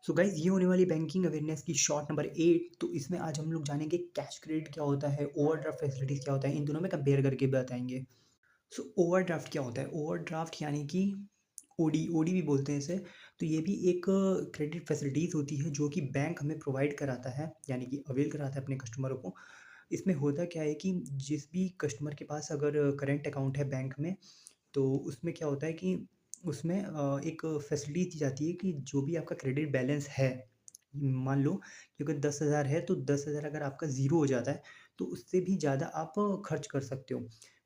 So guys ये होने वाली बैंकिंग अवेयरनेस की शॉर्ट नंबर 8। तो इसमें आज हम लोग जानेंगे कैश क्रेडिट क्या होता है, ओवरड्राफ्ट फैसिलिटीज क्या होता है, इन दोनों में कंपेयर करके बताएंगे। सो ओवरड्राफ्ट क्या होता है? ओवरड्राफ्ट यानी कि ओडी ओडी भी बोलते हैं इसे। तो ये भी एक क्रेडिट फैसिलिटीज़ होती है जो कि बैंक हमें प्रोवाइड कराता है, यानी कि अवेल कराता है अपने कस्टमरों को। इसमें होता क्या है कि जिस भी कस्टमर के पास अगर करेंट अकाउंट है बैंक में, तो उसमें क्या होता है कि उसमें एक फैसिलिटी दी जाती है कि जो भी आपका क्रेडिट बैलेंस है, मान लो कि अगर 10,000 है तो 10,000 अगर आपका ज़ीरो हो जाता है तो उससे भी ज़्यादा आप खर्च कर सकते हो।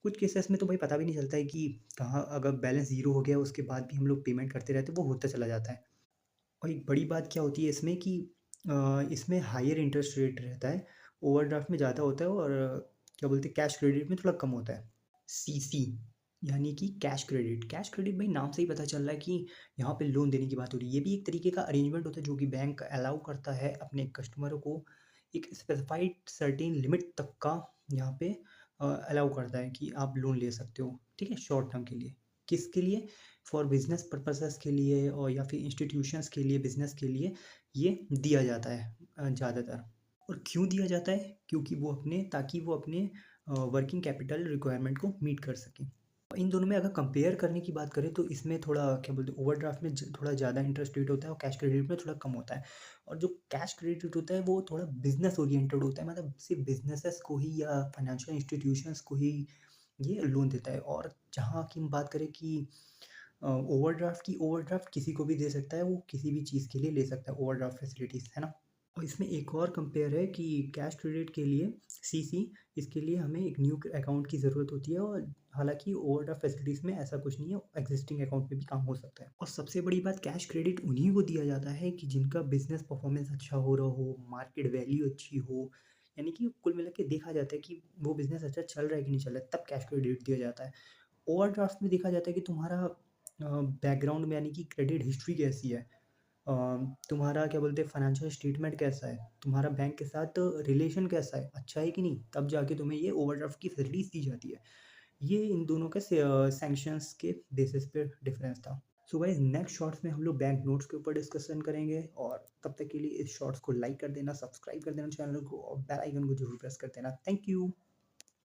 कुछ केसेस में तो भाई पता भी नहीं चलता है कि कहाँ अगर बैलेंस ज़ीरो हो गया उसके बाद भी हम लोग पेमेंट करते रहते हैं, वो होता चला जाता है। और एक बड़ी बात क्या होती है इसमें कि इसमें हायर इंटरेस्ट रेट रहता है, ओवरड्राफ्ट में ज़्यादा होता है और क्या बोलते हैं कैश क्रेडिट में थोड़ा कम होता है। सीसी यानी कि कैश क्रेडिट। कैश क्रेडिट भाई नाम से ही पता चल रहा है कि यहाँ पे लोन देने की बात हो रही है। ये भी एक तरीके का अरेंजमेंट होता है जो कि बैंक अलाउ करता है अपने कस्टमरों को एक स्पेसिफाइड सर्टेन लिमिट तक का यहाँ पे अलाउ करता है कि आप लोन ले सकते हो, ठीक है, शॉर्ट टर्म के लिए। किसके लिए? फॉर बिजनेस पर्पसेस के लिए और या फिर इंस्टीट्यूशंस के लिए, बिजनेस के लिए ये दिया जाता है ज़्यादातर। और क्यों दिया जाता है? क्योंकि वो अपने ताकि वो अपने वर्किंग कैपिटल रिक्वायरमेंट को मीट कर सकें। इन दोनों में अगर कंपेयर करने की बात करें तो इसमें थोड़ा क्या बोलते हैं, ओवरड्राफ्ट में थोड़ा ज़्यादा इंटरेस्ट रेट होता है और कैश क्रेडिट में थोड़ा कम होता है। और जो कैश क्रेडिट होता है वो थोड़ा बिजनेस ओरिएंटेड होता है, मतलब सिर्फ बिजनेसेस को ही या फाइनेंशियल इंस्टीट्यूशंस को ही ये लोन देता है। और जहाँ की हम बात करें कि ओवरड्राफ्ट की, ओवरड्राफ्ट किसी को भी दे सकता है, वो किसी भी चीज़ के लिए ले सकता है ओवरड्राफ्ट फैसिलिटीज़, है ना। और इसमें एक और कंपेयर है कि कैश क्रेडिट के लिए सीसी, इसके लिए हमें एक न्यू अकाउंट की ज़रूरत होती है। और हालांकि ओवरड्राफ्ट फैसिलिटीज़ में ऐसा कुछ नहीं है, एग्जिस्टिंग अकाउंट में भी काम हो सकता है। और सबसे बड़ी बात, कैश क्रेडिट उन्हीं को दिया जाता है कि जिनका बिजनेस परफॉर्मेंस अच्छा हो रहा हो, मार्केट वैल्यू अच्छी हो, यानी कि कुल मिला के देखा जाता है कि वो बिजनेस अच्छा चल रहा है कि नहीं चल रहा है, तब कैश क्रेडिट दिया जाता है। ओवरड्राफ्ट में देखा जाता है कि तुम्हारा बैकग्राउंड में यानी कि क्रेडिट हिस्ट्री कैसी है, अ, तुम्हारा क्या बोलते हैं फाइनेंशियल स्टेटमेंट कैसा है, तुम्हारा बैंक के साथ रिलेशन कैसा है, अच्छा है कि नहीं, तब जाके तुम्हें ये ओवरड्राफ्ट की फैसिलिटीज दी जाती है। ये इन दोनों के सैंक्शंस के बेसिस पे डिफरेंस था। सो गाइस नेक्स्ट शॉर्ट्स में हम लोग बैंक नोट्स के ऊपर डिस्कशन करेंगे। और तब तक के लिए इस शॉर्ट्स को लाइक कर देना, सब्सक्राइब कर देना चैनल को, और बेल आइकन को जरूर प्रेस कर देना। Thank you.